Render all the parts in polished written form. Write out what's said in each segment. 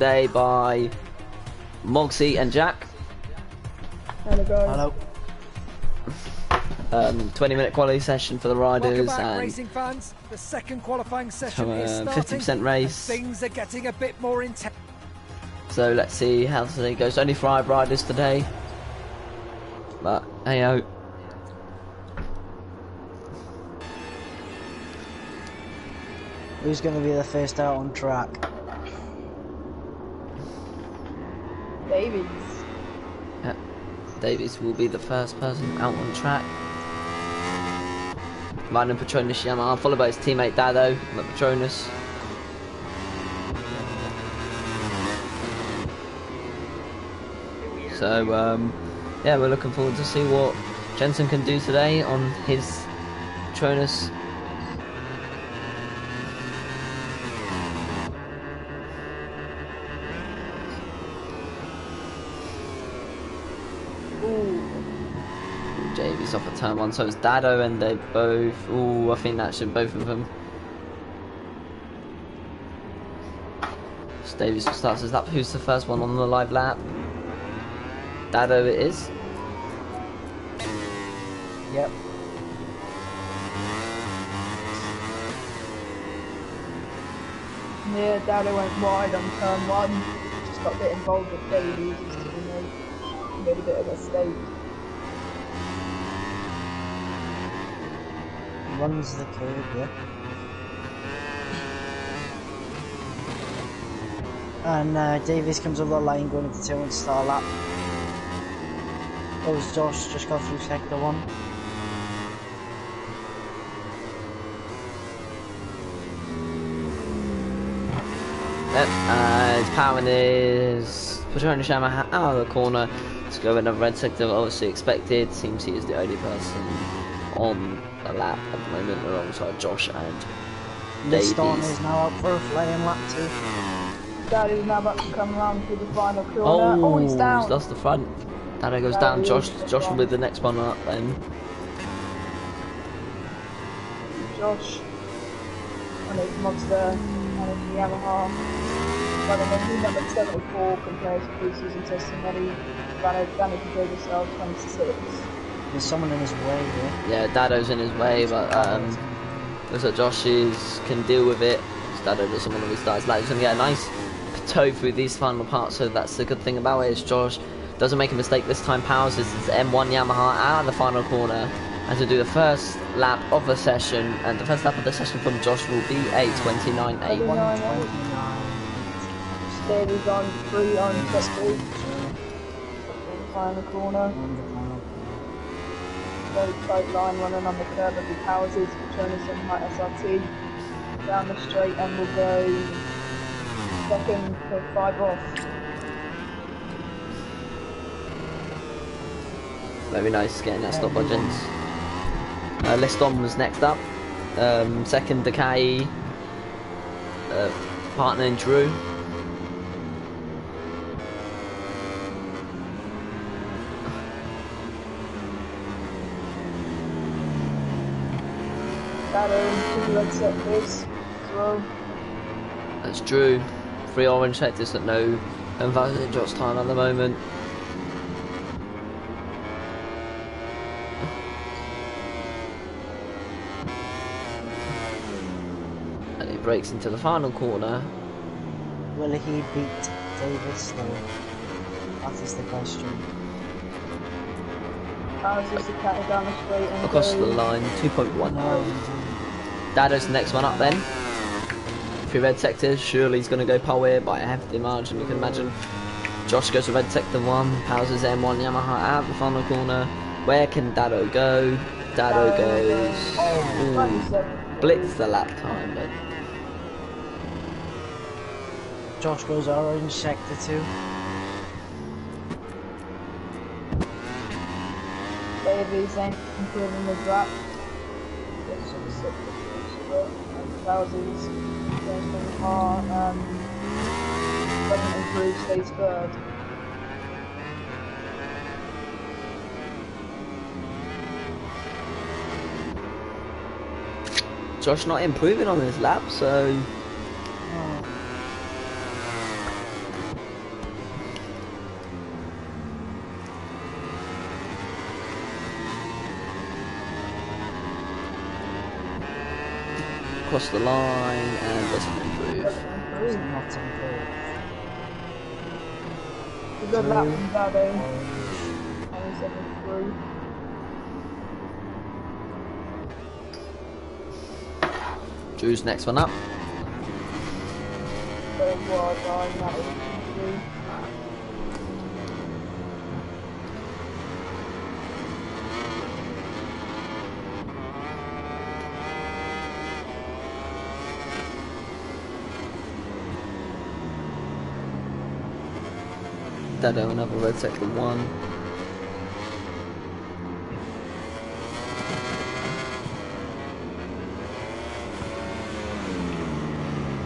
today by Mogsy and Jack. Hello guys. Hello. 20-minute quality session for the riders. Welcome back, and racing fans. The second qualifying session is starting. 50% race. And things are getting a bit more intense. So let's see how today goes. Only 5 riders today. But hey-ho. Who's going to be the first out on track? Davies. Yeah. Davies will be the first person out on track. Riding Patronus Yamaha, followed by his teammate Dado, the Patronus. So yeah, we're looking forward to see what Jensen can do today on his Patronus. JV's off at turn 1, so it's Dado, and they both. Ooh, I think that should both of them. So Davies starts his lap. Who's the first one on the live lap? Dado it is. Yep. Yeah, Dado went wide on turn 1. Just got a bit involved with Davies. He made a bit of a mistake. Runs the curve, yeah. And Davies comes over the line going into 2 and start lap. Goes Josh, just got through sector 1. Yep, his powering is Patronus Yamaha out of the corner to go in a red sector, obviously expected. Seems he is the only person on the lap at the moment alongside Josh and Davies. Liston is now out for a flying lap 2. Dado's now about to come around to the final corner. Oh, he's down. He's lost the front. Dado goes down. Josh will be the next one up then. Josh on his monster and his Yamaha. But then he number 74 compared to pre-season testimony. Danny compared himself 26. There's someone in his way here. Yeah, Dado's in his way, but looks like Josh can deal with it. Dado doesn't want to restart his lap. He's going to get a nice toe through these final parts, so that's the good thing about it. Is Josh doesn't make a mistake this time. Powers his M1 Yamaha out of the final corner and to do the first lap of the session, and the first lap of the session from Josh will be a 29.8. Davies on 3 on set 2. Final corner. Very tight line running on the curve of the Powers is Patronus and High SRT down the straight, and we'll go second for 5 off. Very nice getting that stop by Jens. Liston was next up. Second, Decay. Partner in Drew. Dado, 2 red sectors as well. That's Drew. 3 orange sectors at no invalid Josh time at the moment. And he breaks into the final corner. Will he beat Davies though? That is the question. Powers is the cat down the straight and Across the line, 2.1. No. Dado's the next one up then. 3 red sectors, surely he's going to go pole here by a hefty margin, you can imagine. Josh goes to red sector 1, Powers his M1 Yamaha out the final corner. Where can Dado go? Dado goes... blitz the lap time, but... Josh goes orange sector 2. Davies ain't improving the drop. Gets some sectors. Powers is going from the car. Doesn't improve, stays 3rd. Josh not improving on his lap, so across the line and doesn't improve. It's not improved. A good lap from Dado. Orange. On 73. Drew's next one up. Very wide line, that is 53. Dado another red sector 1.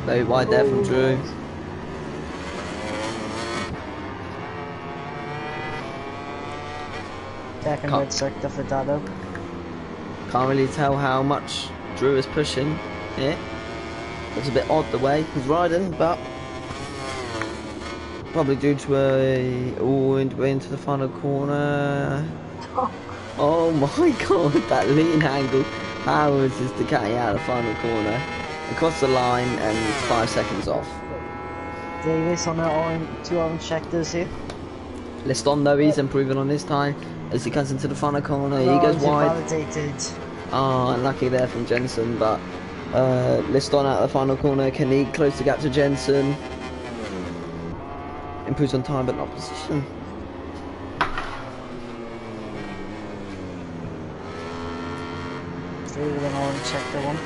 Very wide there from Drew. Second Can't- red sector for Dado. Can't really tell how much Drew is pushing here. Looks a bit odd the way he's riding, but probably due to into the final corner. Oh my god, that lean angle. How is this Ducati out of the final corner? Across the line and 5 seconds off. Davis on the two orange sectors here. Liston though, he's improving on this time as he comes into the final corner. He No, goes he's wide. invalidated. Oh, unlucky there from Jensen, but Liston out of the final corner. Can he close the gap to Jensen? Improves on time but not position. Through with an orange sector 1.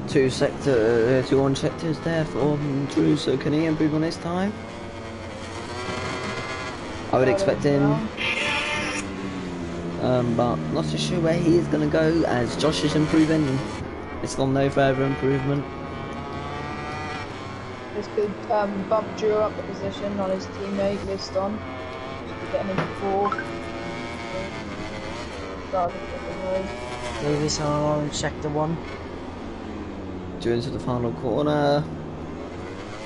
Two orange sectors there for Drew, so can he improve on his time? I would expect him, but not so sure where he is going to go as Josh is improving. It's got no further improvement. This could bump Drew up the position on his teammate Liston. Getting into 4th. Davis on orange sector 1. Drew into the final corner.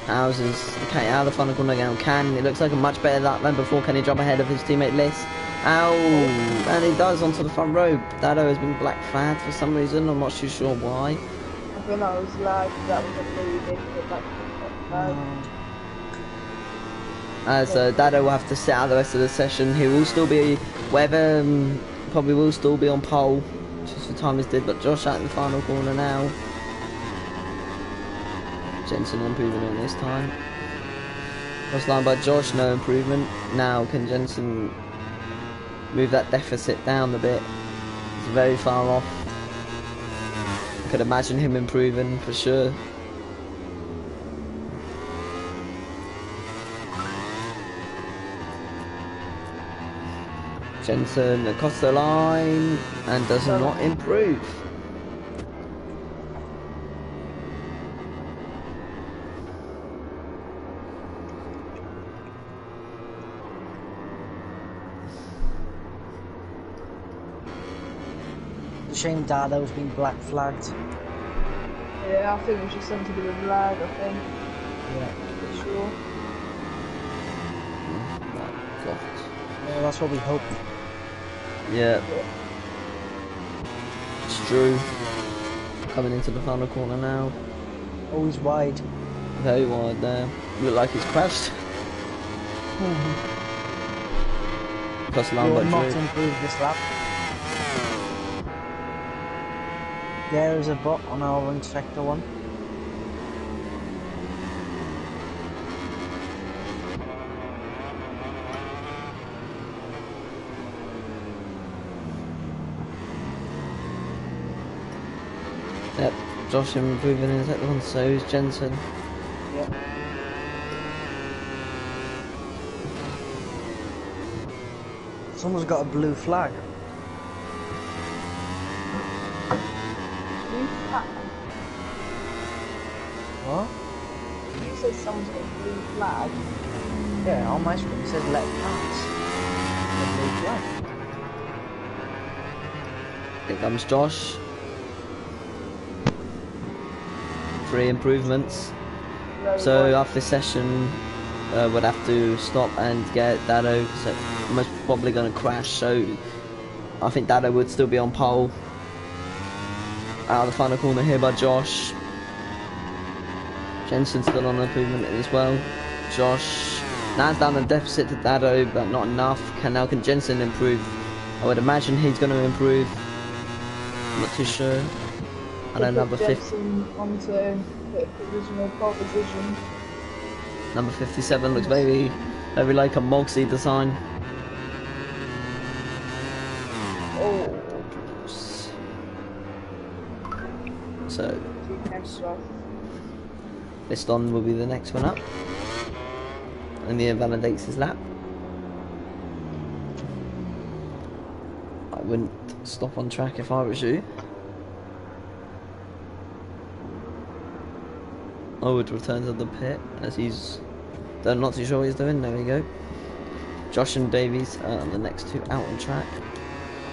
Houses okay out of the final corner again. It looks like a much better lap than before. Can he drop ahead of his teammate Liss? Ow! And he does onto the front row. Dado has been black flagged for some reason. I'm not too sure why. I think that was lag, that was a pretty big hit back. As Dado will have to sit out the rest of the session. He will still be, whether probably will still be on pole, just for time is did. But Josh out in the final corner now. Jensen improving on this time. Cross line by Josh, no improvement. Now can Jensen move that deficit down a bit? It's very far off. I could imagine him improving for sure. Jensen across the line and does not improve. Shame Dado's been black flagged. Yeah, I think it was just something to do with lag, I think. Yeah. For sure. Yeah, that's what we hoped. Yeah. It's Drew coming into the final corner now. Always wide. Very wide there. Look like he's crashed. Cross the line by Will not Drew. improve this lap. There is a bot on our orange sector 1. Yep, Josh improving in second one, so is Jensen. Yep. Someone's got a blue flag. What? You said someone's got a blue flag. Yeah, on my screen it says let pass. Here comes Josh. 3 improvements. So after this session, would have to stop and get Dado, so most probably going to crash. So I think Dado would still be on pole. Out of the final corner here by Josh. Jensen's still on improvement as well. Josh now down the deficit to Dado, but not enough. Can Jensen improve? I would imagine he's going to improve. I'm not too sure. I know number 50. Onto the original pole position. Number 57 looks very like a Moxie design. Oh. So Liston will be the next one up, and he invalidates his lap. I wouldn't stop on track if I was you. I would return to the pit as he's not too sure what he's doing. There we go. Josh and Davies are the next 2 out on track.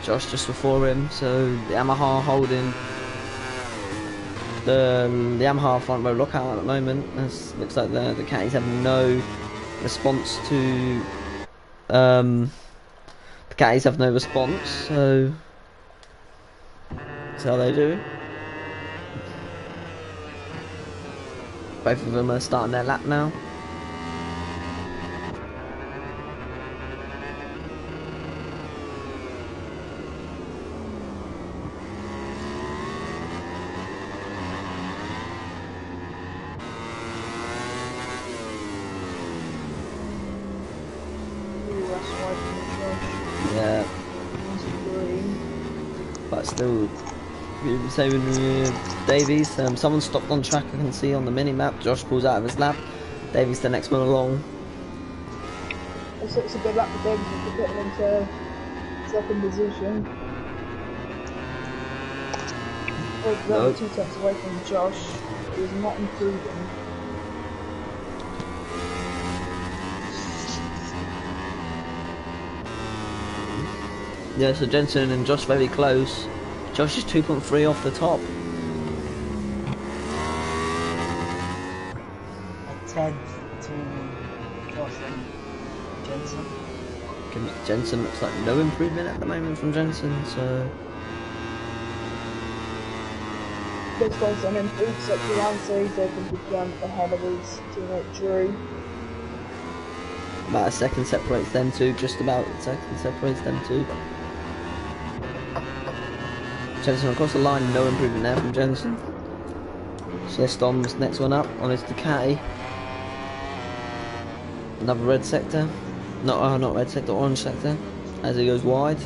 Josh just before him, so the Yamaha holding the Yamaha front row lockout at the moment. As looks like the caddies have no response to the caddies have no response, so that's how they do. Both of them are starting their lap now. Yeah. But still, saving Davies. Someone stopped on track, I can see on the mini map. Josh pulls out of his lap. Davies the next one along. It's a good lap for Davies to put him into 2nd position. We're 2 tenths away from Josh. He's not improving. Yeah, so Jensen and Josh very close. Josh is 2.3 off the top. A tenth between Josh and Jensen. Jensen looks like no improvement at the moment from Jensen, so This one's an improved sector round, so he's opened the jump ahead of his teammate Drew. about a second separates them two, just about a second separates them two. Jensen across the line, no improvement there from Jensen. Celeston's next one up on his Ducati. Another red sector. Not red sector, orange sector. As he goes wide.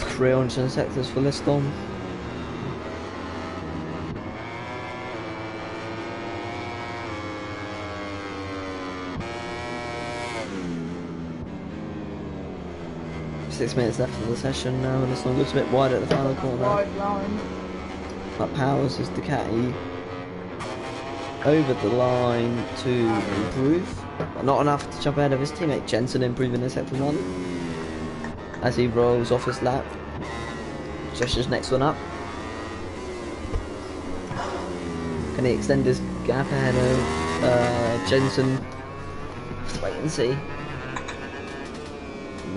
Three orange sectors for Liston. Six minutes left of the session now, and Liston looks a bit wide at the final corner. Wide line. But Powers is Ducati over the line to improve, but not enough to jump ahead of his teammate. Jensen improving in sector 1 as he rolls off his lap. Josh's next one up. Can he extend his gap ahead of Jensen? Let's wait and see.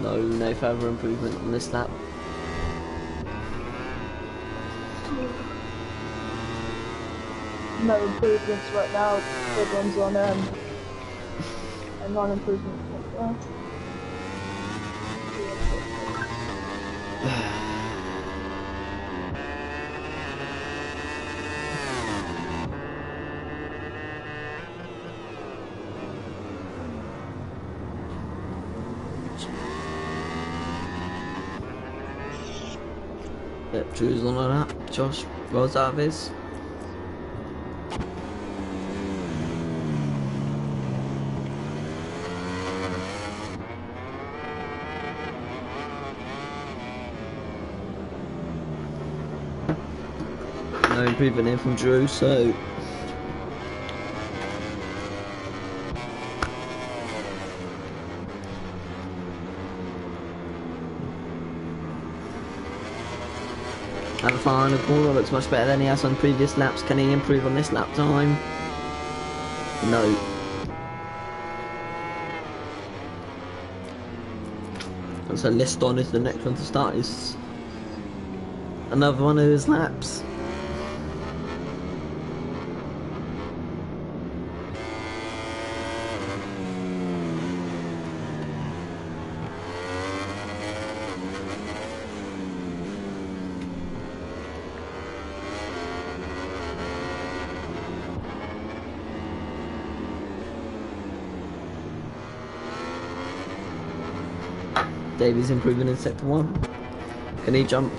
No further improvement on this lap. No improvements right now. Everyone's on a non-improvement. Yep, Drew's on that. Josh rolls out of his. No improvement here from Drew, so at the final corner looks much better than he has on previous laps. Can he improve on this lap time? No. And so Liston is the next one to start. Is another one of his laps. Davies improving in sector 1. Can he jump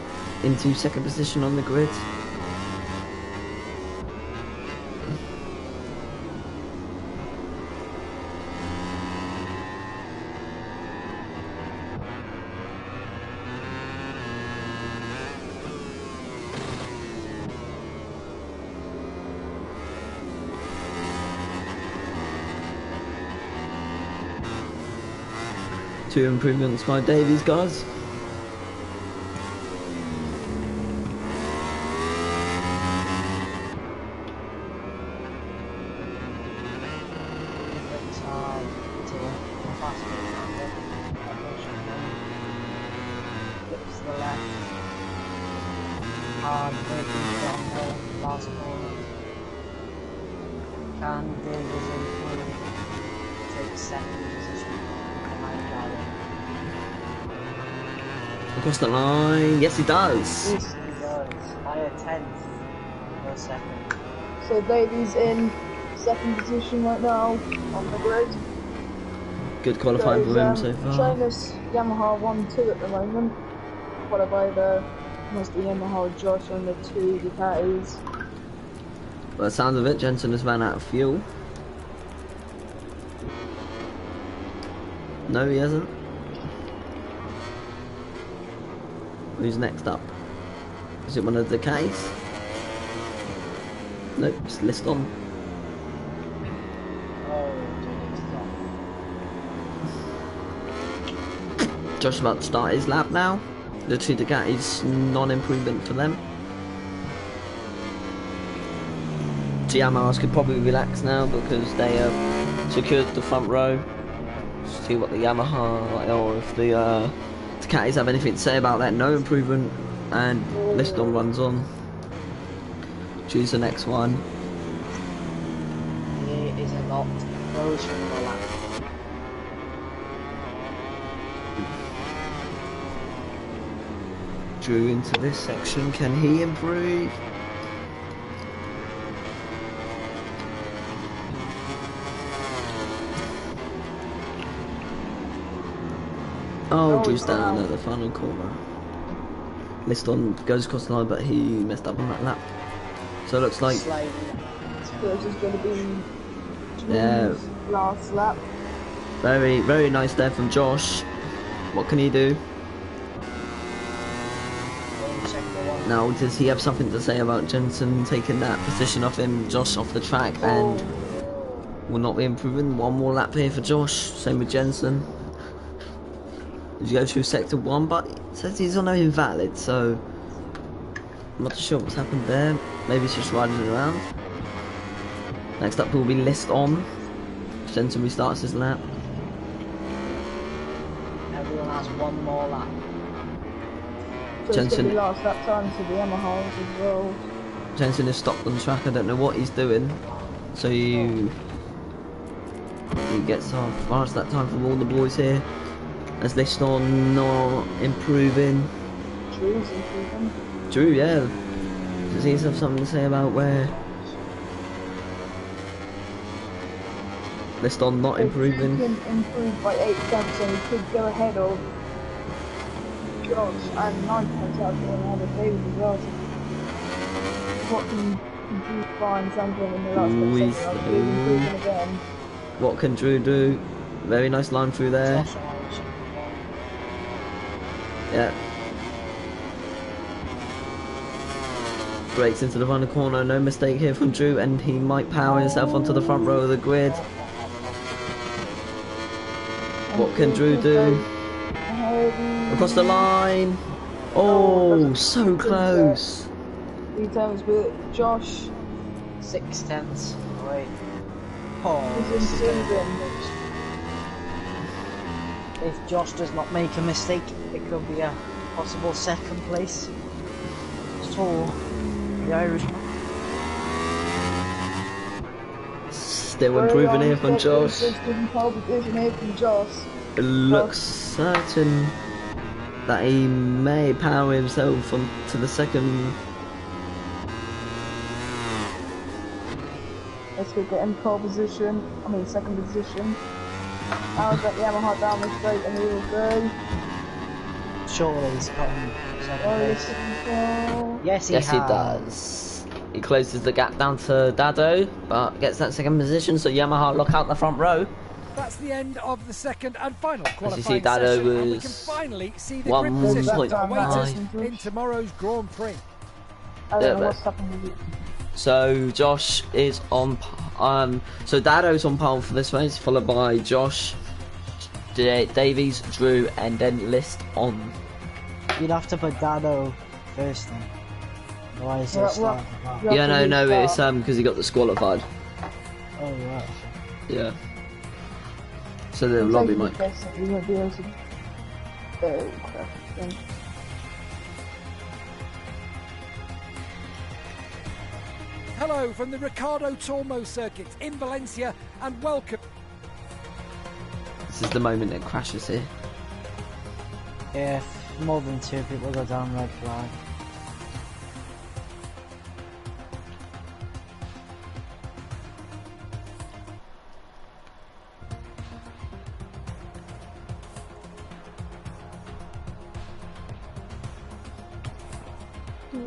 into second position on the grid? Two improvements by Davies, guys. Can Davies improve? Take second position behind Gary. Across the line, yes he does. Yes, he does. By a 10th per second. So Davies in second position right now on the grid. Good qualifying for him so far. Showing us Yamaha 1-2 at the moment, followed by the Yamaha Josh on the 2 Ducatis. By the sound of it, Jensen has ran out of fuel. No, he hasn't. Who's next up? Is it one of the Ks? Nope, it's Liston. Josh about to start his lap now. The two Ducatis, non-improvement for them. Yamahas could probably relax now because they have secured the front row. See what the Yamaha, or if the Ducatis have anything to say about that. No improvement, and Liston runs on. Choose the next one. He is a lot closer to the lap. Drew into this section. Can he improve? Oh, Drew's down at the final corner. Liston goes across the line, but he messed up on that lap. So it looks like So this is going to be yeah, last lap. very, very nice there from Josh. What can he do? Now, does he have something to say about Jensen taking that position off him, Josh off the track, and will not be improving? One more lap here for Josh, same with Jensen. Did you go through sector 1, but it says he's on invalid, so I'm not too sure what's happened there. Maybe he's just riding it around. Next up will be Liston. Jensen restarts his lap. Everyone has one more lap. So it's Jensen, going to be last lap time to the Yamahas as well. Jensen is stopped on track. I don't know what he's doing. So he gets off fast that time from all the boys here. As Liston not improving. Drew's improving. Drew, yeah. Does he have something to say about where Liston not improving? He can improve by 8 tenths and he could go ahead of Josh and 9 tenths out of ahead of David as well. So what can Drew find something in the last Ooh, second? Improving again. What can Drew do? Very nice line through there. Yeah. Breaks into the final corner, no mistake here from Drew, and he might power himself onto the front row of the grid. What can Drew do? Across the line! Oh, so close! 3 tenths, but Josh 6 tenths. Wait. Oh, is this is gonna be improving. If Josh does not make a mistake, it could be a possible second place for the Irishman. Still improving here from Josh. It looks certain that he may power himself onto the second. Let's go get in pole position. I mean second position. Now I've got the Yamaha down the straight and we will go. Surely he's gotten second place. Yes, he Yes, he does. He closes the gap down to Dado, but gets that second position, so Yamaha lock out the front row. That's the end of the second and final As you see, qualifying Dado session, and we can was finally see the grid positions that await us 1.5. in tomorrow's Grand Prix. I don't know what's happening with it. So Josh is on. So Dado's on pole for this race, followed by Josh, Davies, Drew, and then List on. You'd have to put Dado first then. Otherwise he'll start at the back. Yeah, no, it's because he got disqualified. Oh, right. Yeah. So the lobby might. We won't be able to. Oh crap! Then. Hello from the Ricardo Tormo circuit in Valencia, and welcome. This is the moment that crashes here. Yeah, if more than 2 people go down, red flag.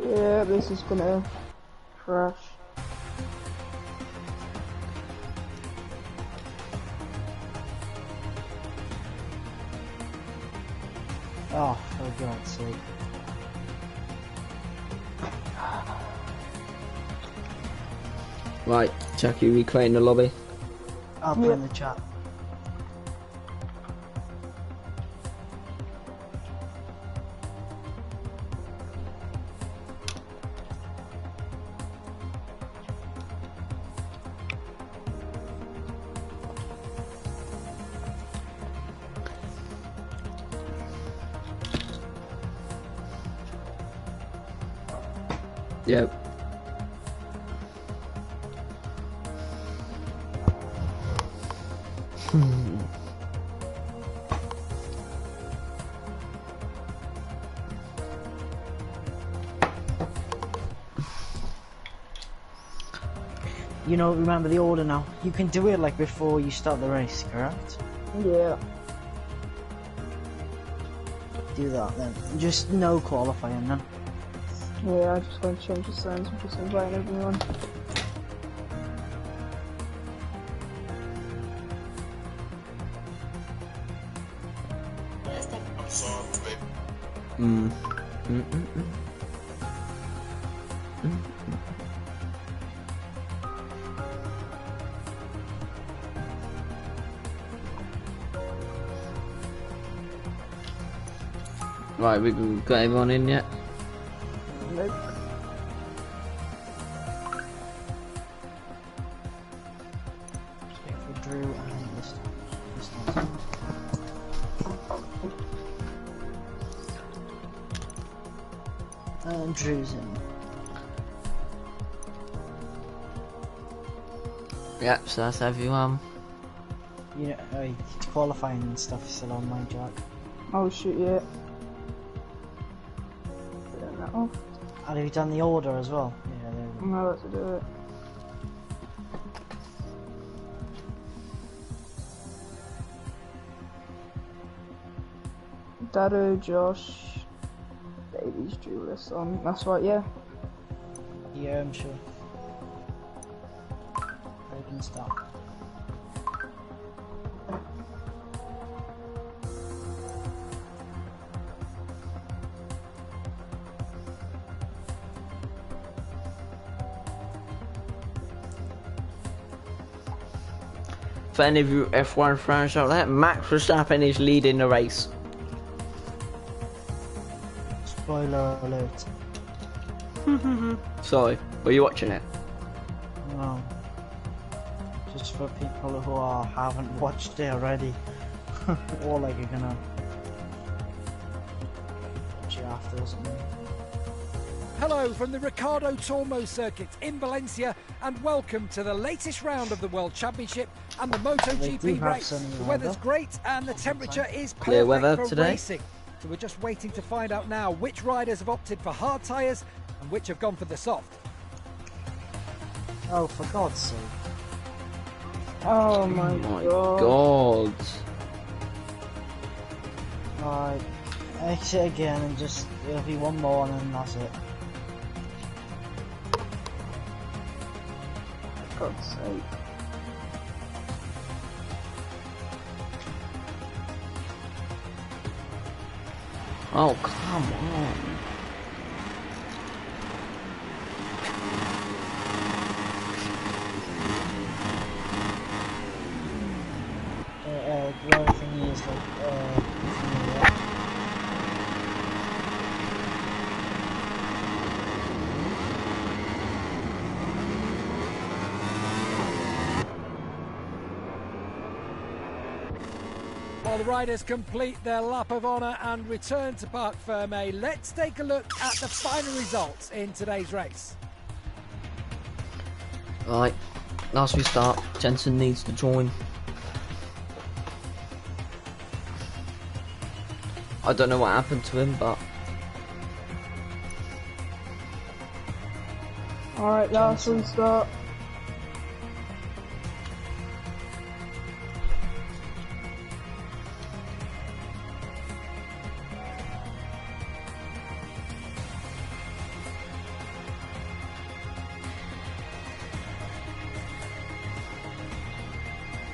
Yeah, this is gonna crash. Oh, for God's sake. Right, Jackie, recreating the lobby. I'll put in the chat. Yep. You know, remember the order now. You can do it like before you start the race, correct? Yeah. Do that then. Just no qualifying then. Yeah, I'm just going to change the signs. I'm just inviting everyone. Right, we've got everyone in yet? Nope. Wait for Drew and this time. And Drew's in. Yep, so that's everyone. You know, qualifying and stuff is still on my jack. Oh shoot, yeah. Turn that off. And have you done the order as well? Yeah, there we go. I'm about to do it. Dado, Josh, Davies, Drew, List on. That's right, yeah. Yeah, I'm sure. I can start. For any of you F1 fans out there, Max Verstappen is leading the race. Spoiler alert. Sorry, were you watching it? No. Just for people who haven't watched it already. Or like you're gonna watch it after or something. Hello from the Ricardo Tormo circuit in Valencia, and welcome to the latest round of the World Championship and the MotoGP race. The weather's great and the temperature is Clear perfect weather for today. racing. So we're just waiting to find out now which riders have opted for hard tyres and which have gone for the soft. Oh, for God's sake. Oh my god. Right, exit again and just, it'll be one more and then that's it. For God's sake. Oh, come on. The other thing is like, While the riders complete their lap of honour and return to Parc Ferme, let's take a look at the final results in today's race. Right, last we start, Jensen needs to join. I don't know what happened to him, but Alright, last restart.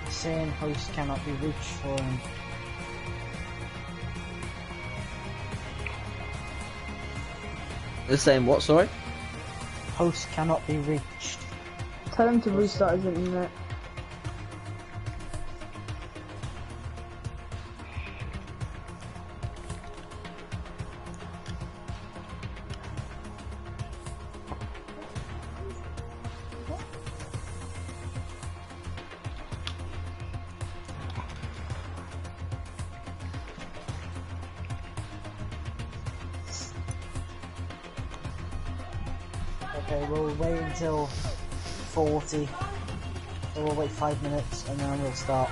saying host cannot be reached for him. the same what, sorry? Host cannot be reached. Tell him to restart his internet. Okay, we'll wait until 40. So we'll wait 5 minutes and then we'll start.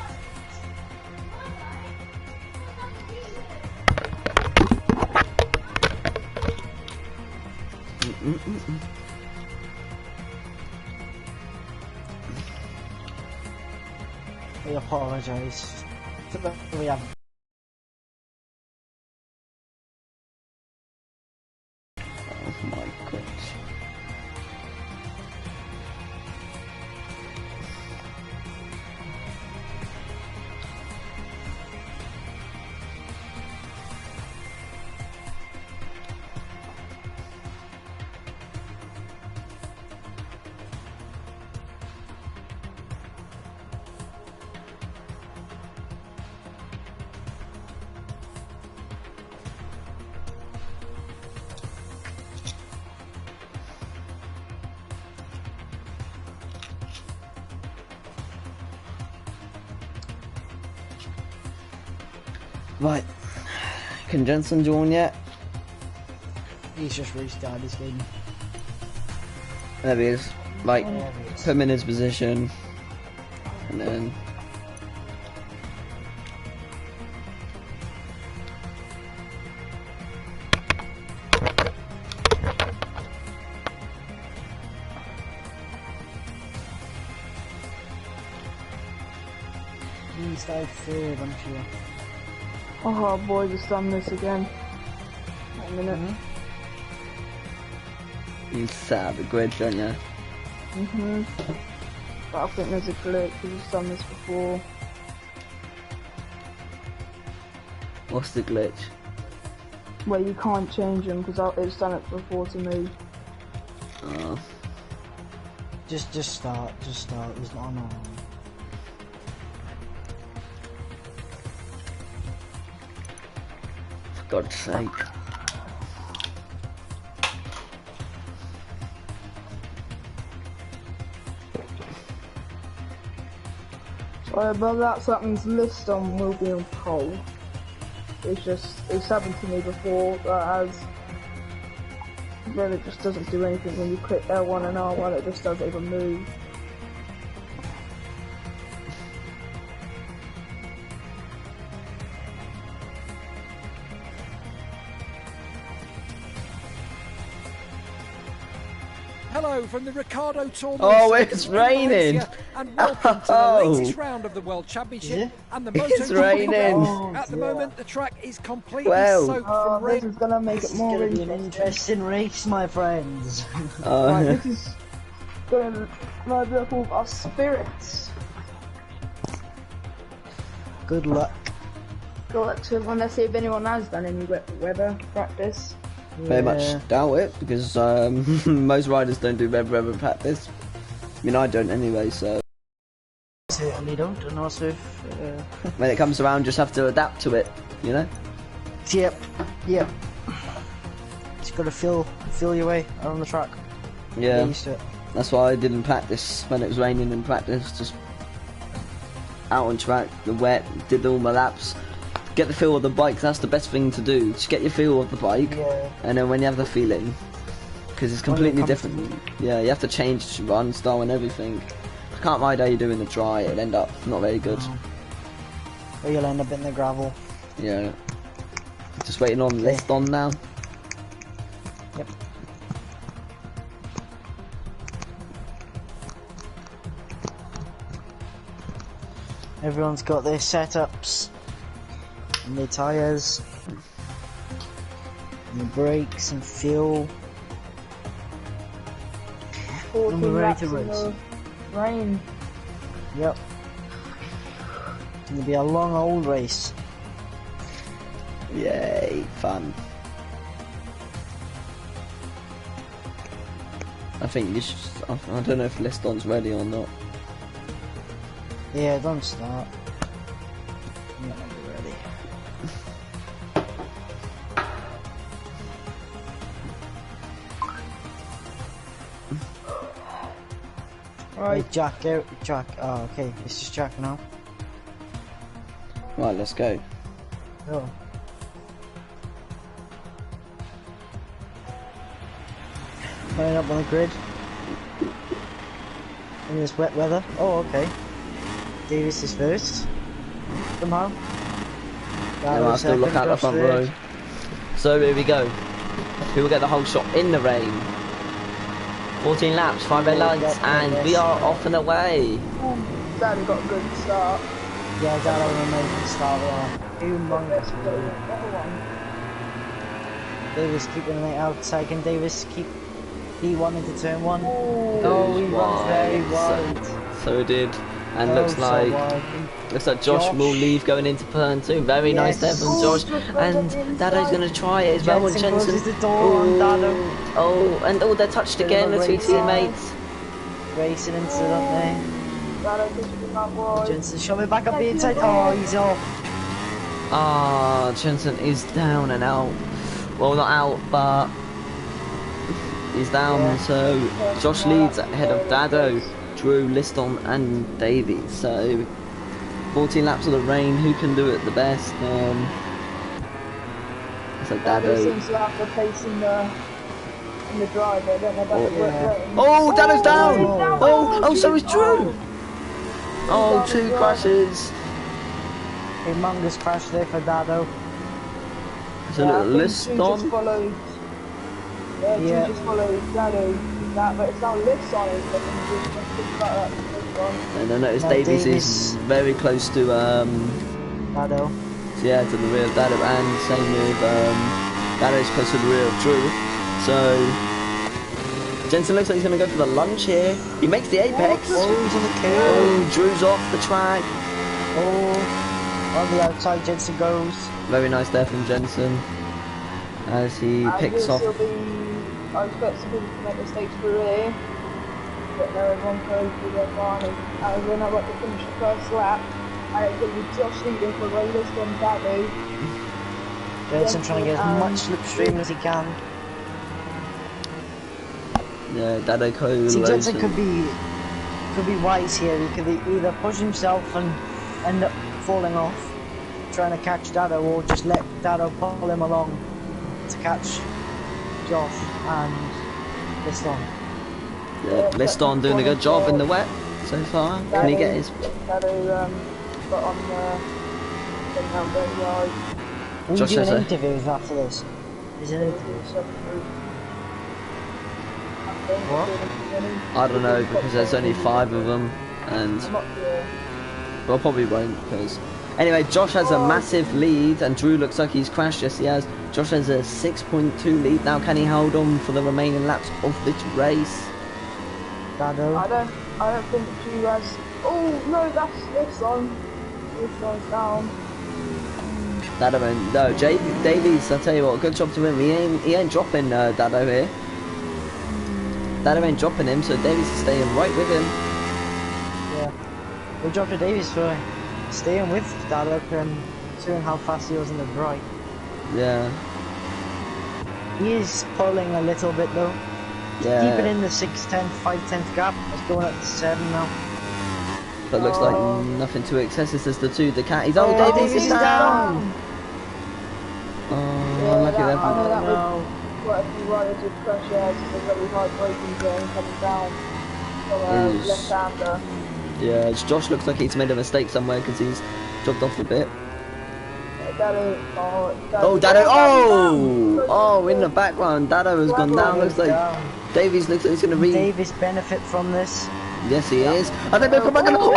We apologise. We have. Oh my god. Right, can Jensen join yet? He's just restarted his game. There he is. Like, put him in his position, and then He started third, I'm sure. Oh boy, just done this again. Wait a minute. you set up the grid, don't you? But I think there's a glitch, we've just done this before. What's the glitch? Where you can't change them, because it's done it before to me. Oh. Just start, there's not no. God's sake. Sorry about that, so that means Liston will be on pole. It's happened to me before, but as really it just doesn't do anything when you click L1 and R1, it just doesn't even move. Hello from the Ricardo Tour. Oh, it's raining. And welcome to the latest round of the World Championship and the It's MotoGP raining. Round. At the moment, the track is completely Well. soaked from This rain. is gonna make it more It's gonna be an interesting. interesting race, my friends. Right, this is gonna murder all of our spirits. Good luck. Go up to everyone. Let's see if anyone has done any weather practice. Very much doubt it, because most riders don't do weather practice. I mean, I don't anyway, so... Certainly don't, and also if, when it comes around, just have to adapt to it, you know? Yep. Just gotta feel your way around the track. Yeah. Get used to it. That's why I didn't practice when it was raining in practice. Just out on track, the wet, did all my laps. Get the feel of the bike, that's the best thing to do. Just get your feel of the bike, and then when you have the feeling, because it's completely different. Yeah, you have to change run style and everything. If you can't ride how you do in the dry, it'll end up not very good. Or you'll end up in the gravel. Yeah. Just waiting on Liston now. Yep. Everyone's got their setups. And their tyres, and the brakes and fuel. 14 And we're ready laps to in race. the rain. Yep. It's gonna be a long old race. Yay, fun. I think you should, I don't know if Liston's ready or not. Yeah, don't start. I'm not gonna be ready. Right. Hey, Jack. Oh, okay. It's just Jack now. Right, let's go. Oh. Coming up on the grid. In this wet weather. Oh, okay. Davis is first. Somehow. Yeah, I'll still look out the front row. So here we go. Who will get the whole shot in the rain? 14 laps, 5 red lights, and we are off and away. Daddy got a good start. Yeah, that was an amazing start there. Humongous. Davis keeping it out second. Davis keep P1 into turn 1. Oh, he runs very wide. So it did. And looks like Josh will leave going into turn 2. Very nice there from Josh. And Dado's going to try it as well. And Jensen. The door on Dado. And they're touched again, the two teammates. Racing into that there. Dado pushing up wide. Jensen shoving back up the inside. Oh, he's off. Ah, Jensen is down and out. Well, not out, but he's down. So Josh leads ahead of Dado, Drew, Liston and Davey. So 14 laps of the rain, who can do it the best? So Dado Dado. seems to have the pace in the drive. I don't know about the rain. Oh, Dado's down! Oh, so is Drew! Oh, 2 crashes. Humongous crash there for Dado. So Liston. Just followed. Yeah, just followed Dado. That, but it's now Liston is looking good. And I noticed Davies is very close to Dado. yeah, to the rear of Dado, and same with Dado's close to the rear of Drew. So Jensen looks like he's going to go for the lunge here. He makes the apex. Oh, he's on the kill. Oh, Drew's off the track. Oh, on the outside Jensen goes. Very nice there from Jensen as he picks off. I expect some people to make mistakes through here, but no, everyone goes through their final. And when I'm about to finish the first lap, I think with Josh leading for Raylist on Dado. Jensen trying to get as much slipstream as he can. Yeah, Dado See, Jensen could be wise here. He could either push himself and end up falling off, trying to catch Dado, or just let Dado pull him along to catch Josh and Liston. Yeah, Liston doing a good job in the wet so far. Can he get his... Dado got on the out 30 yards. Will you do an interview after this? Is it an interview? What? I don't know, because there's only 5 of them, and... Well, probably won't, because... Anyway, Josh has a massive lead, and Drew looks like he's crashed. Yes, he has. Josh has a 6.2 lead. Now, can he hold on for the remaining laps of this race? Dado? I don't think Drew has... Oh, no, that's this on. This one's down. Dado, no, Davies, I'll tell you what, good job to him. He ain't dropping Dado here. Dado ain't dropping him, so Davies is staying right with him. Yeah. Good job to Davies for staying with Dado and seeing how fast he was in the right. Yeah. He is pulling a little bit though. Yeah. Keeping in the 6/10, 5/10 gap. It's going up to 7 now. But looks like nothing too excessive as the 2 Ducatis. Oh, Davies is down! Oh, yeah, unlucky there. I know that would quite a few riders with pressure as it's a very hard braking zone coming down from left-hander. Yeah, Josh looks like he's made a mistake somewhere because he's dropped off a bit. Dado, Dado! Oh, in the background, Dado has gone down. Looks like Davies looks like he's going to be. Davies benefit from this. Yes, he is. And then come back and oh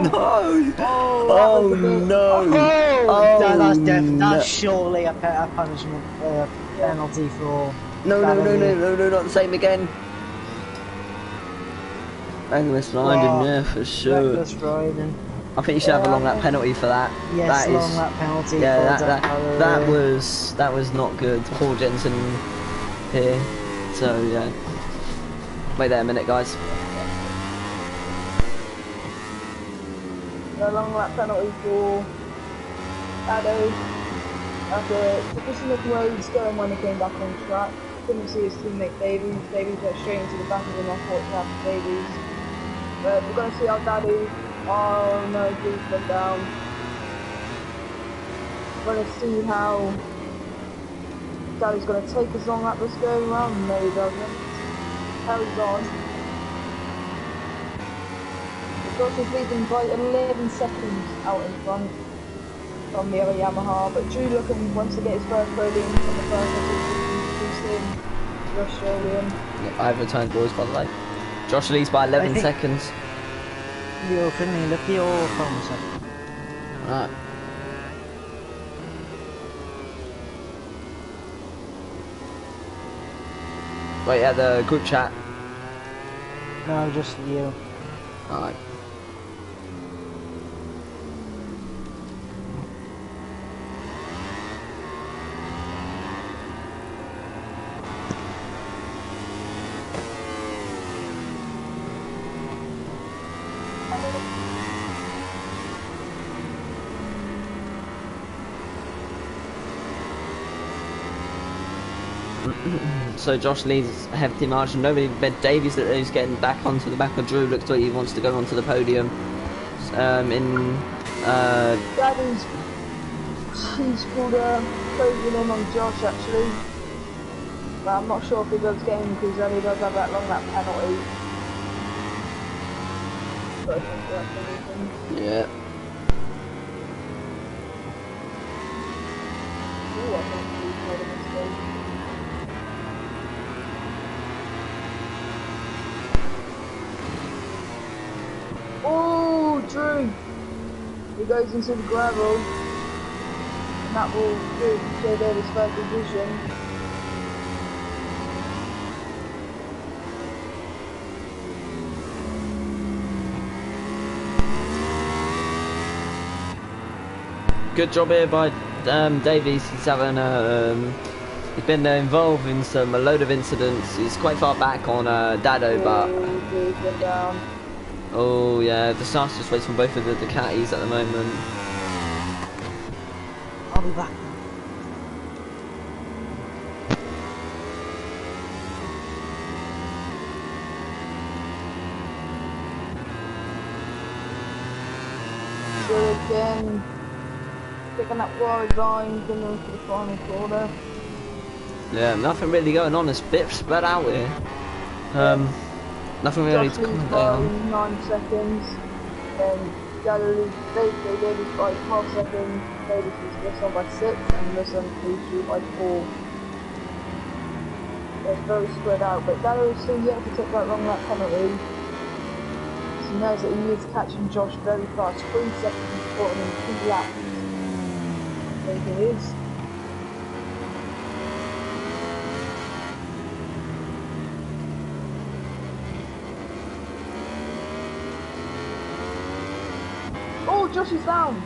no! Oh no! That's surely a punishment penalty for. No, not the same again. Reckless riding, yeah, for sure. Reckless riding. I think you should have a long lap penalty for that. Yes, that long lap penalty. Yeah, that was not good. Paul Jensen here. So yeah. Wait there a minute, guys. A long lap penalty for Dado after pushing the roads going when he came back on track. Couldn't see his teammate Davies. Davies went straight into the back of him. I thought to have Davies. But we're going to see how Dado. Oh no, Drew's gone down. We're going to see how Dado's going to take his long lap this going round. No, he doesn't. Carries on. Josh is leading by 11 seconds out in front from the other Yamaha, but Drew wants to get his first podium on the first boosting the Australian. I've returned boys by the way. Josh leads by 11 seconds. Yo, couldn't you look at your phone a second? Right. Wait, yeah, the group chat. No, just you. Alright. So Josh leads a hefty margin. Nobody bet Davies that he's getting back onto the back of Drew. Looks like he wants to go onto the podium. He's called a closing in on Josh actually. But I'm not sure if he does get him because then he does have that long lap penalty. But I think that's everything. Yeah. Ooh, I think he's made a mistake. Oh, Drew! He goes into the gravel, and that will do show there his first position. Good job here by Davies. He's having he's been involved in a load of incidents. He's quite far back on Dado, but. Oh yeah, disastrous race from both of the Ducatis at the moment. I'll be back. So again, picking up wide line, going for the final corner. Yeah, nothing really going on. It's a bit spread out here. Nothing really to comment on. 9 seconds. Then Davis by half second. Davis is Russell by 6, and Russell leads you by 4. It's very spread out, but Davis still yet to take that long lap penalty. He knows that he is catching Josh very fast. 3 seconds before him, 2 laps. I think it is. Oh, Josh is down.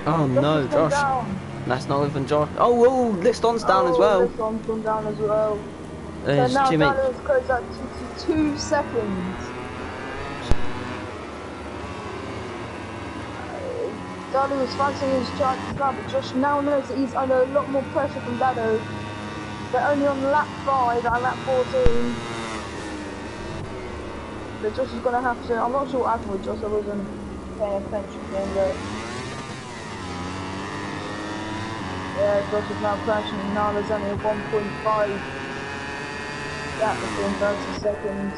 Oh no, Josh. Down. That's not even Josh. Oh, Liston's down as well. Liston's gone down as well. His So now teammate. Davis closed out to 2 seconds. Dado was fancying his chances now, but Josh now knows that he's under a lot more pressure from Dado. They're only on lap 5 and lap 14. But Josh is going to have to, I'm not sure what happened with Josh, I wasn't paying attention to him, but yeah, Josh is now crashing, and now there's only a 1.5 gap between 30 seconds.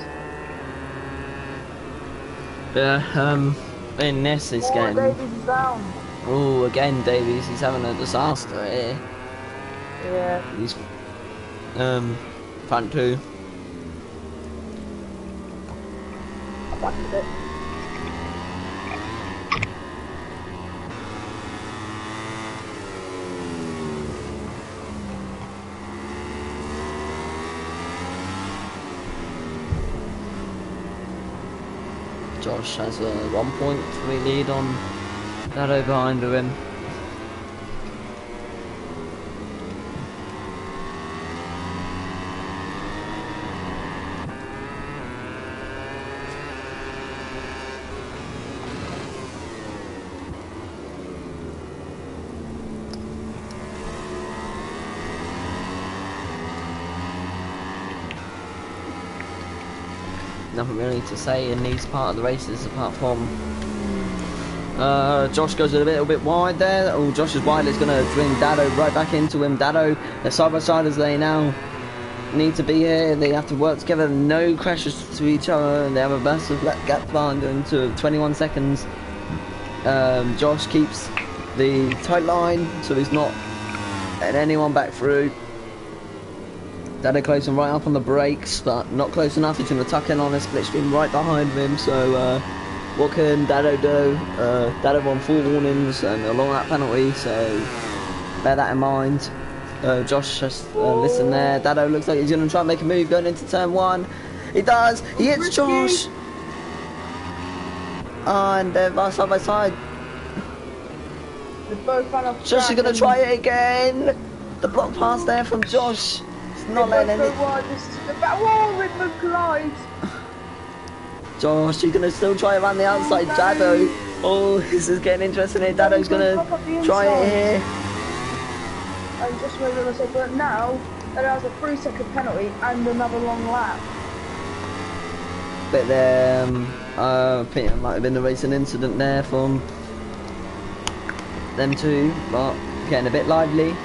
Yeah, in this is getting. Davies is down. Oh, again, Davies, he's having a disaster here. Yeah. He's front 2. Back a bit. Josh has a 1.3 lead on Dado behind him. Nothing really to say in these part of the races apart from Josh goes a little bit wide there. Oh, Josh is wide. It's going to bring Dado right back into him. Dado, they're side by side as they now need to be here. They have to work together. No crashes to each other. They have a massive gap behind them to 21 seconds. Josh keeps the tight line so he's not letting anyone back through. Dado closing right up on the brakes, but not close enough. He's going to tuck in on a split stream right behind him. So what can Dado do? Dado on 4 warnings and a long lap penalty, so bear that in mind. Josh just listen there. Dado looks like he's going to try and make a move going into turn 1. He does. He hits Josh. And they're side by side. Josh is going to try it again. The block pass there from Josh. Not letting any. Josh, you're gonna still try around the outside. Dado. Oh, this is getting interesting here. Dado's gonna try it here. And just made a mistake, but now that has a 3-second penalty and another long lap. But there, I think it might have been a racing incident there from them two, but getting a bit lively.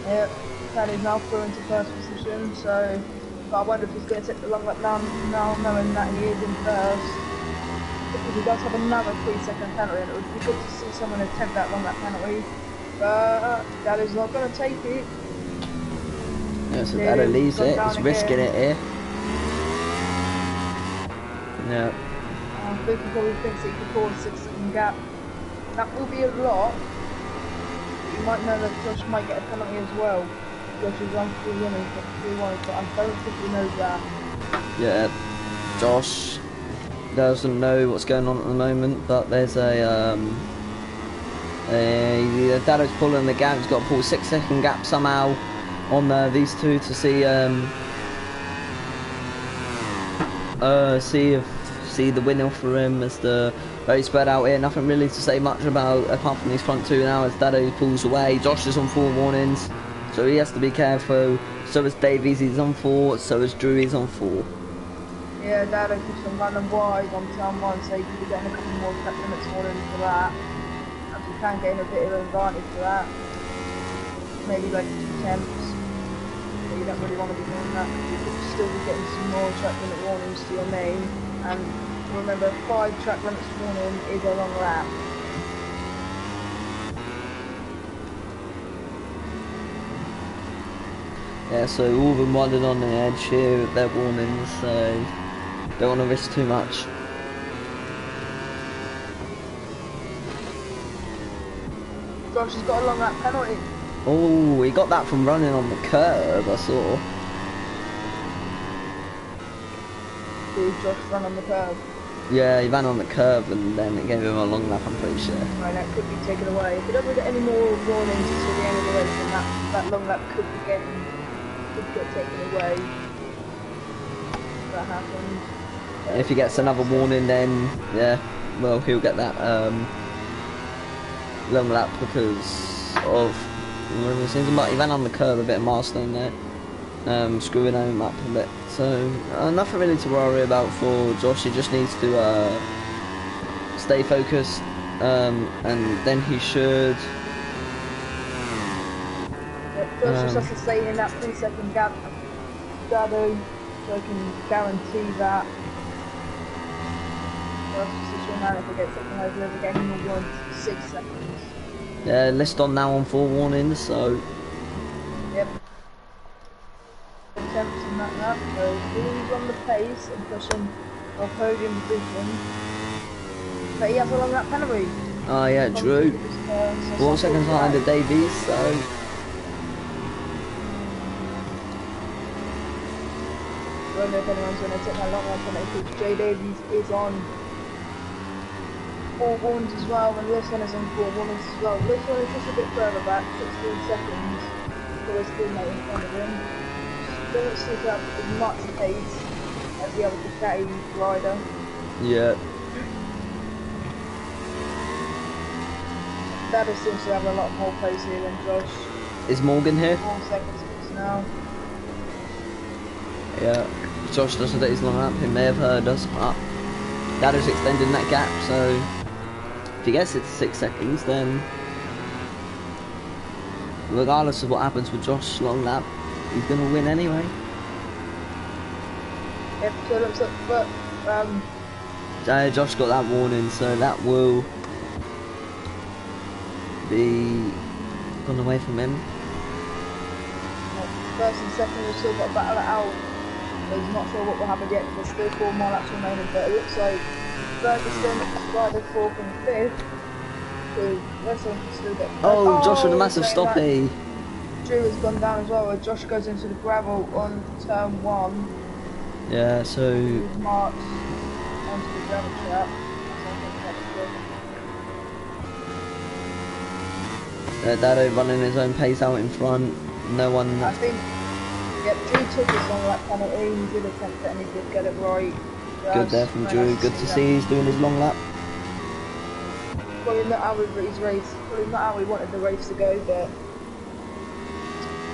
Yep, Danny's now through into first position, so I wonder if he's going to take the long lap now knowing that he is in first. Because he does have another 3-second penalty, and it would be good to see someone attempt that long lap penalty. But Danny's not going to take it. Yeah, so Dado leaves it, he's risking it here. Yeah. I think he probably thinks he can pull a 6-second gap. That will be a lot. You might know that Josh might get a penalty as well. Josh is on 3 winners, but 3 winners, but I don't think he knows that. Yeah, Josh doesn't know what's going on at the moment, but there's a Dado's pulling the gap. He's got to pull a 6-second gap somehow on these two to see if see the win off for him as the very spread out here. Nothing really to say much about apart from these front two now as Dado pulls away. Josh is on 4 warnings, so he has to be careful. So is Davies, he's on 4. So is Drew, he's on 4. Yeah, Dado keeps on running wide on turn 1, so you could be getting a couple more track limits warnings for that. And you can gain a bit of an advantage for that. Maybe like 2 temps. But you don't really want to be doing that. You could still be getting some more track limit warnings to your main. And remember, 5 track limits warning is a long lap. Yeah, so all of them running on the edge here with their warnings, so don't want to risk too much. Josh has got a long lap penalty. Oh, he got that from running on the curb, I saw. Did Josh run on the curb? Yeah, he ran on the curb and then it gave him a long lap, I'm pretty sure. Right, that could be taken away. If he doesn't get any more warnings until the end of the race, then that long lap could get taken away. That happened. If he gets another warning, then yeah, well, he'll get that long lap because of whatever it seems. But he ran on the curb a bit of milestone there, screwing him up a bit. So nothing really to worry about for Josh. He just needs to stay focused, and then he should. Josh just has to stay in that 3-second gap, Dado, so I can guarantee that. Josh just ensure now if we get taken over again, he'll want 6 seconds. Yeah, list on now on 4 warnings, so. Yep. Attempts in that lap, so he's on the pace and pushing our podium position. But he has a long lap penalty. Oh yeah, Drew. 4 seconds behind the Davies, so. I don't know if anyone's going to take that long lap penalty because Jay Davies is on 4 warnings as well, and this one is on 4 warnings as well. This one is just a bit further back, 16 seconds, so we're still not in front of him. Doesn't seem to have as much pace as the other Ducati rider. Yeah. Dado seems to have a lot more pace here than Josh. Is Morgan here? 4 seconds now. Yeah. Josh doesn't get his long lap, he may have heard us, but Dado's extending that gap, so if he gets it to 6 seconds, then regardless of what happens with Josh's long lap, he's going to win anyway. Yep, so it looks like, but, Josh got that warning, so that will be gone away from him. First and second, we've still got to battle it out. So he's not sure what will happen yet, there's still 4 more laps remaining, but it looks like Ferguson, Ryder 4th and 5th. So rest of them can still get. Oh, Josh with a massive stoppie. Drew has gone down as well, where Josh goes into the gravel on turn 1. Yeah, so. He's marched onto the gravel trap. Dado running his own pace out in front. No one. I think. Yep, Drew took his long lap penalty. He did attempt it and he did get it right. Good there from Drew. Good to see he's doing his long lap. Probably not how he's raced. Probably not how we wanted the race to go, but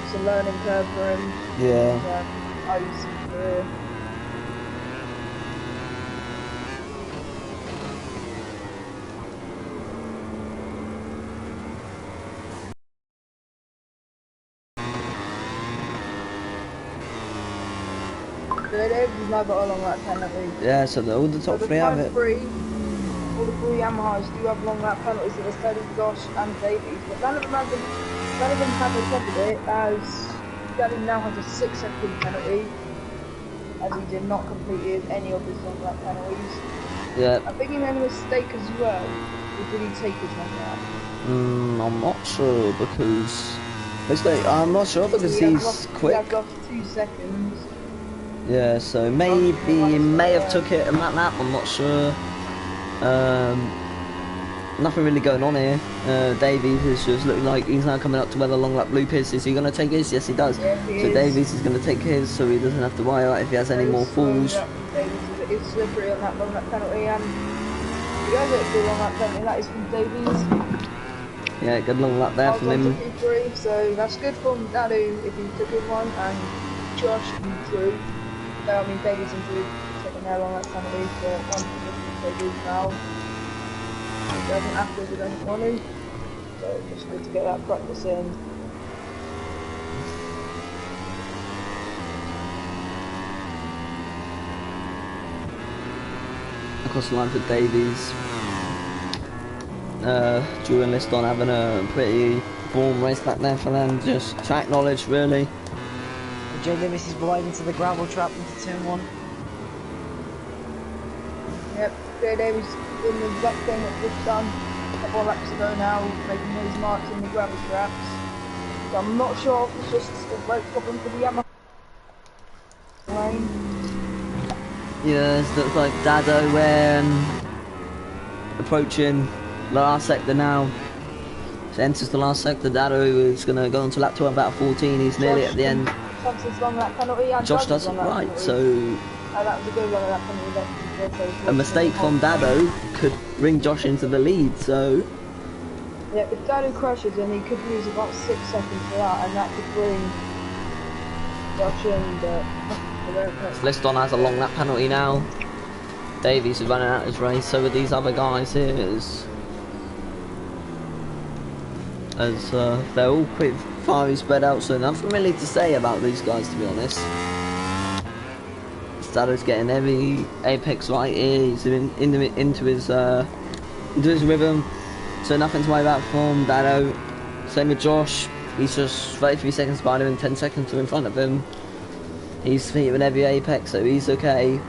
it's a learning curve for him. Yeah. IEC career. He's now got a long lap penalty. Yeah, so all the top 3 have it. All the 3 Yamahas do have long lap penalties, so they're Teddy, Josh and Davies, but none of them have attempted it, as Daddy now has a 6-second penalty, as he did not complete any of his long lap penalties. Yeah. I think he made a mistake as well, or did he take his long lap? I'm not sure because I'm not sure because he's quick. He has lost 2 seconds. Yeah, so maybe he may have took it in that lap, I'm not sure. Nothing really going on here. Davies is just looking like he's now coming up to where the long lap loop is. Is he going to take his? Yes, he does. Yeah, he so is. Davies is going to take his, so he doesn't have to worry about if he has any more falls. Davies is pretty slippery on that long lap penalty, and you guys actually long lap penalty. That is from Davies. Yeah, good long lap there from him. P3, so that's good from Dadu if he took good one, and Josh and Drew. I mean Davies and Drew taking their long lap penalty for one position Davies now. He doesn't have to, he doesn't want to. So it's just good to get that practice in. Across the line for Davies. Drew and Liston having a pretty warm race back there for them. Just track knowledge, really. Jay Davis is wide into the gravel trap into turn 1. Yep, Jay Davis doing the exact thing that we've done a couple of laps ago now, making those marks in the gravel traps. So I'm not sure if it's just a brake problem for the Yamaha. Yeah, it looks like Dado approaching the last sector now. So enters the last sector. Dado is going to go on to lap 12, about 14. He's nearly at the end. Long lap penalty, and Josh does it right, so that was a good long lap penalty. a mistake from Dado could bring Josh into the lead. So yeah, if Dado crashes, then he could lose about 6 seconds for that, and that could bring Josh in. Liston has a long lap penalty now. Davies is running out his race, so with these other guys here as they're all pretty far spread out, so nothing really to say about these guys, to be honest. Dado's getting every apex right here. He's into his rhythm, so nothing to worry about from Dado. Same with Josh. He's just 33 seconds behind him and 10 seconds in front of him. He's hitting every apex, so he's okay.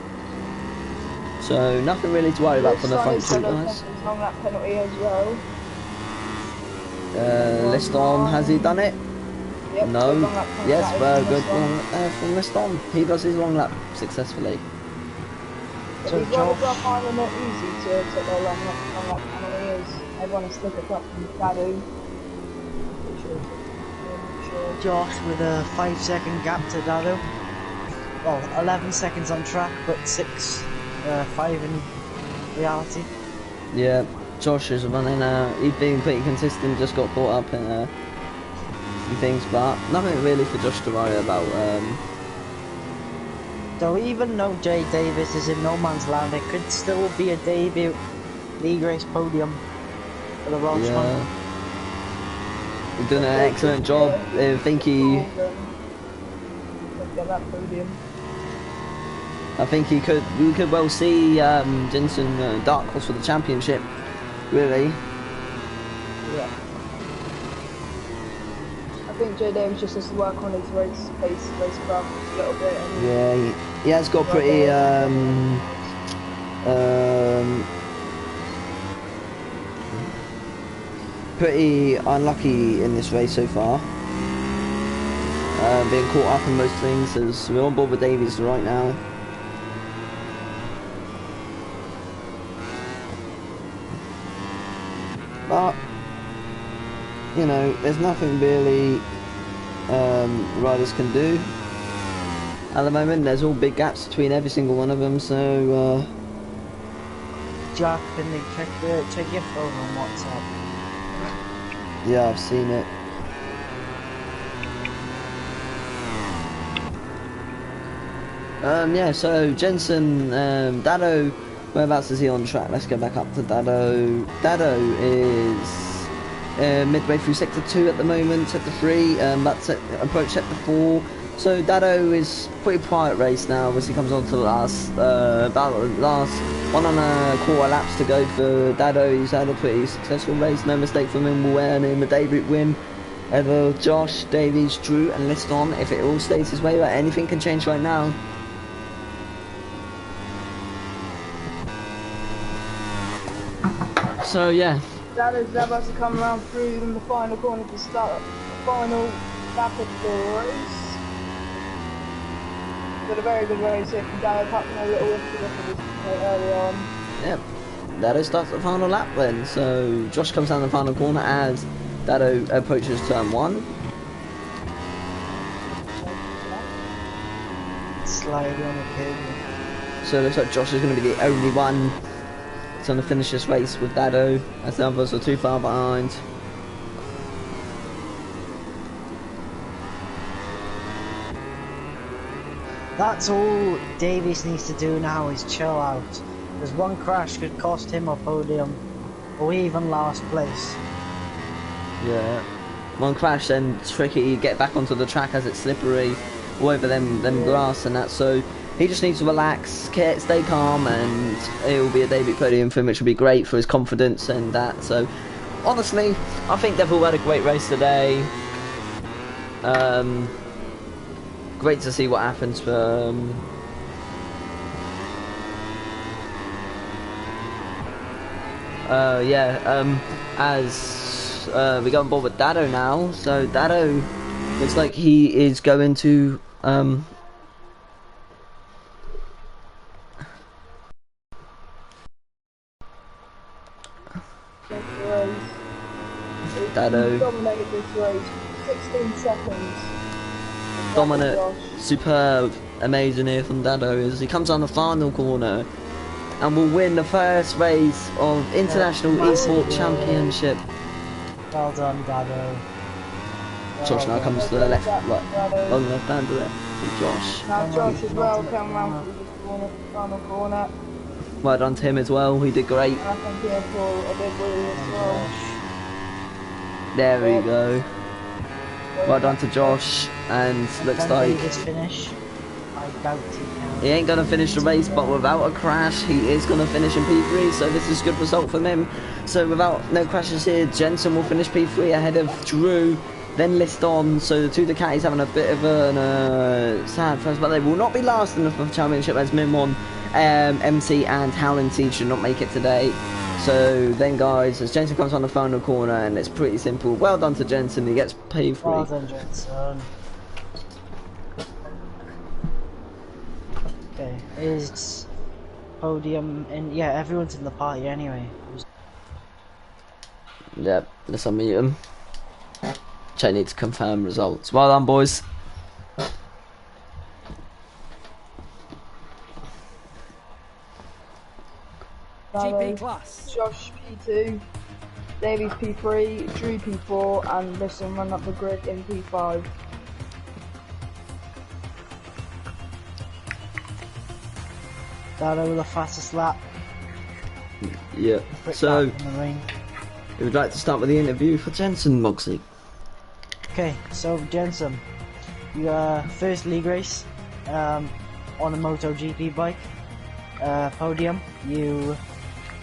So nothing really to worry about from the front two guys. Long lap penalty as well. Liston, has he done it? Yep, no. Yes, very good from Liston. He does his long lap successfully. So these riders are finding it easy to take their long lap penalty, as everyone is still up from Dadu. Josh with a 5-second gap to Dado. Well, 11 seconds on track, but 5 in reality. Yeah, Josh is running. He's been pretty consistent. Just got caught up in some things, but nothing really for Josh to worry about. So even though Jay Davis is in no man's land, it could still be a debut league race podium for the Welshman. Yeah. He's doing an excellent job. I think he. Get that podium. I think we could well see Jensen dark horse for the championship, really. Yeah. I think Jay Davis just has to work on his racecraft a little bit. And yeah, he has got pretty pretty unlucky in this race so far. Being caught up in most things, as we're on board with Davies right now. But, you know, there's nothing really riders can do. At the moment, there's all big gaps between every single one of them, so... Jack, can they check your phone on WhatsApp? Yeah, I've seen it. Yeah, so Jensen, Dado, whereabouts is he on track? Let's go back up to Dado. Dado is midway through sector 2 at the moment, sector 3, that's approach sector 4. So Dado is pretty quiet race now as he comes on to the last, about the last 1.25 laps to go for Dado. He's had a pretty successful race, no mistake from him, will earn him a debut win. Either Josh, Davies, Drew and Liston, if it all stays his way, but anything can change right now. So yeah. Dado's about to come around through in the final corner to start the final lap of the race. Got a very good race here from Dado, apart from a little whiff early on. Yep. Dado starts the final lap then. So Josh comes down the final corner as Dado approaches turn 1. Slide on the cable. So it looks like Josh is going to be the only one that's going to finish this race with Dado, as the others are too far behind. That's all Davies needs to do now, is chill out. Because one crash could cost him a podium, or even last place. Yeah. One crash, then tricky, you get back onto the track as it's slippery, all over them grass and that, so he just needs to relax, stay calm, and it will be a debut podium for him, which will be great for his confidence and that. So honestly, I think they've all had a great race today. Great to see what happens for as we go on board with Dado now. So Dado looks like he is going to Dado dominated this race, 16 seconds. dominant, superb, amazing here from Dado as he comes on the final corner and will win the first race of International Esport Championship. Well done, Dado. Josh now comes to the left, right, long left hand to left. Josh. Now Josh as well came around for the final corner. Well done to him as well, he did great. And I think he'll pull a big wheelie as well. There we go. Well done to Josh, and looks like his finish. I doubt he can. he ain't gonna finish the race, but without a crash, he is gonna finish in P3. So this is a good result from him. So without no crashes here, Jensen will finish P3 ahead of Drew, then Liston. So the two Ducatis having a bit of a sad first, but they will not be last in the championship as Mimon, MC, and Howland Seed should not make it today. So then guys, as Jensen comes on the final corner, and it's pretty simple. Well done to Jensen, he gets P3. Well done, Jensen. Okay, is podium, and yeah, everyone's in the party anyway. Yep, let's unmute him. Check need to confirm results. Well done, boys. GP class. Josh P2, Davies P3, Drew P4, and Liston run up the grid in P5. Dado the fastest lap. Yeah. Quick So lap in the rain. we would like to start with the interview for Jensen, Moxie. Okay, so Jensen, your first league race on a MotoGP bike, podium. You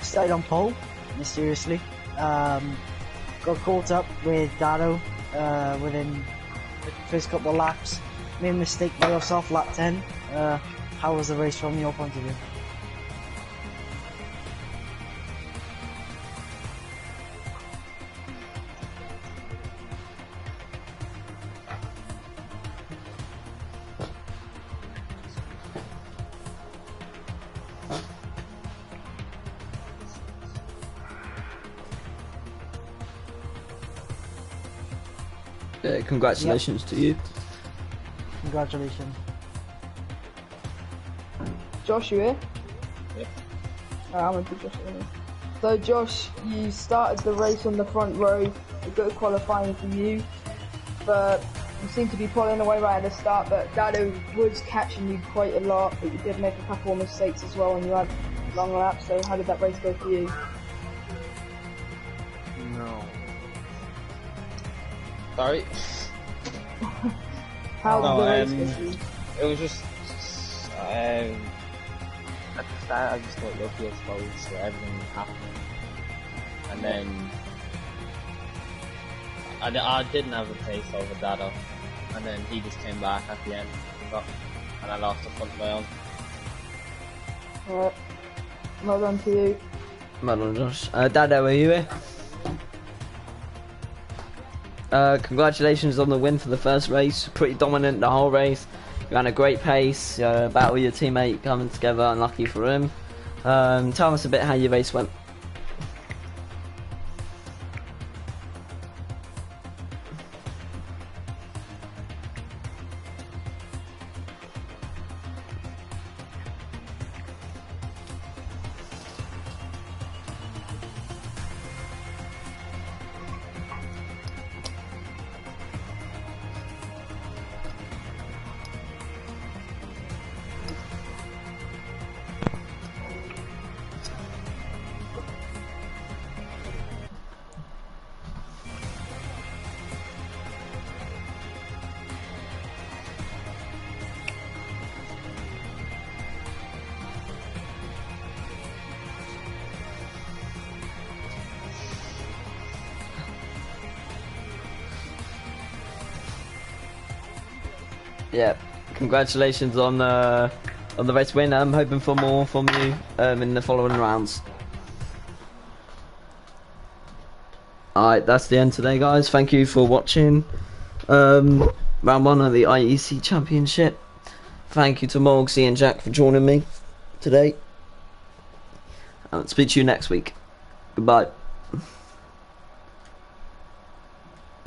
started on pole, mysteriously. Got caught up with Dado within the first couple of laps. Made a mistake by yourself, lap 10. How was the race from your point of view? Congratulations to you. Congratulations. Josh, you here? Yeah. I'm going to Josh in a minute. So Josh, you started the race on the front row, a good qualifying for you, but you seem to be pulling away right at the start, but Dado was catching you quite a lot, but you did make a couple of mistakes as well, and you had long laps, so how did that race go for you? No. Sorry. How No, did the race go for you? It was just at the start I just got lucky, I suppose, so everything was happening. And then I didn't have a pace over Dado, and then he just came back at the end and I lost the front of my own. Alright. Well done to you. Well done, Josh. Dado, are you here? Congratulations on the win for the first race. Pretty dominant the whole race. You ran a great pace. Battle your teammate coming together. Unlucky for him. Tell us a bit how your race went. Yeah, congratulations on the race win. I'm hoping for more from you in the following rounds. Alright, that's the end today, guys. Thank you for watching round 1 of the IEC Championship. Thank you to Morgsy and Jack for joining me today. I'll speak to you next week. Goodbye.